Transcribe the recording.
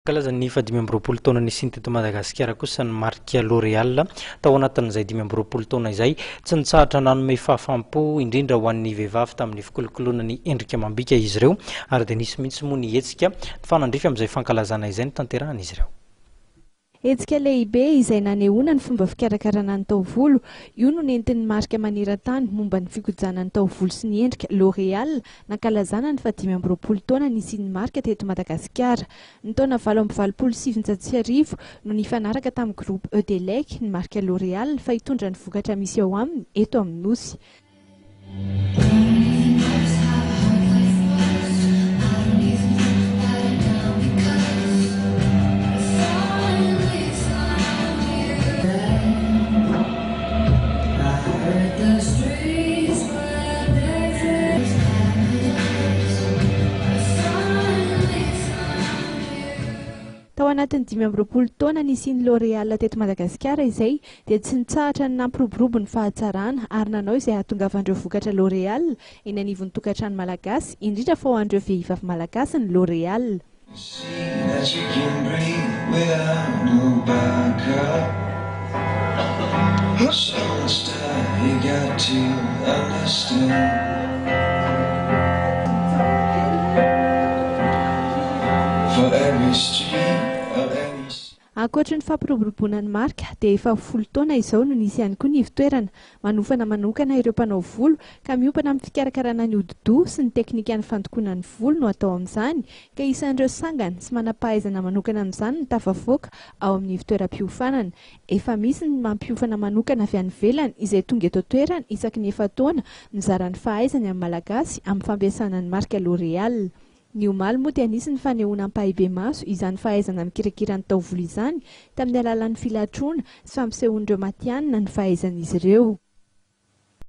Nankalaza ny 5 taona nisiany teto Madagasikara kosa ny marika L Oreal tao anatin'izay 5 taona izay tsy nitsahatra nanome fahafaham-po indrindra ho an'ny vehivavy tamin'ny fikolokoloana ny endrika amam-bika izy ireo ary dia nisy mihitsy moa ny hetsika fanandrify amin'izay fankalazana izay ny tanterahan'izy ireo. Endrika lehibe izay nanehoana ny fomba fikarakarana ny taovolo, io no nentin'ny marika maneran-tany momba ny fikojana ny taovolo sy ny endrika L Oreal nankalazana ny 5 taona nisiany marika teto Madagasikara. Ny taona 1927 no nifanaraka tamin'ny groupe EDLEC ny marika L Oreal fa hitondra ny vokatra misy ao aminy eto amin'ny nosy. Tao anatin'ny 5 taona nisiany L Oreal teto Madagasikara izay dia tsy nitsahatra ny nampiroborobo ny fahatsarana ary nanao izay hahatongavan'ireo vokatra L Oreal eny anivon'ny tokantrano Malagasy, indrindra fa ho an'ireo vehivavy Malagasy ny L Oreal. Ankoatra ny fampiroboroboana ny marika dia efa 10 taona izao no nisy ihany koa ny ivitoerana manofana manokana ireo mpanao volo ka miompana amin'ny fikarakarana ny hodi-doha sy ny teknika ny fandokoana ny volo no atao amin'izany ka isan'ireo sangana sy manam-pahaizana manokana amin'izany ny tafavoaka ao amin'ny fitoeram-piofanana. Efa misy ny mampiofana manokana avy any ivelany izay tonga eto toerana isaky ny 7 taona mizara ny fahaizany amin'ny Malagasy amin'ny fampiasana ny marika L Oreal. Ny omaly moa dia anisany fanehoana ampahibe maso izany fahaizana mikirakira ny taovolo izany tamin'ny alalan'ny filatroana sy fampisehoan'ireo matianina ny fahaizan'izy ireo.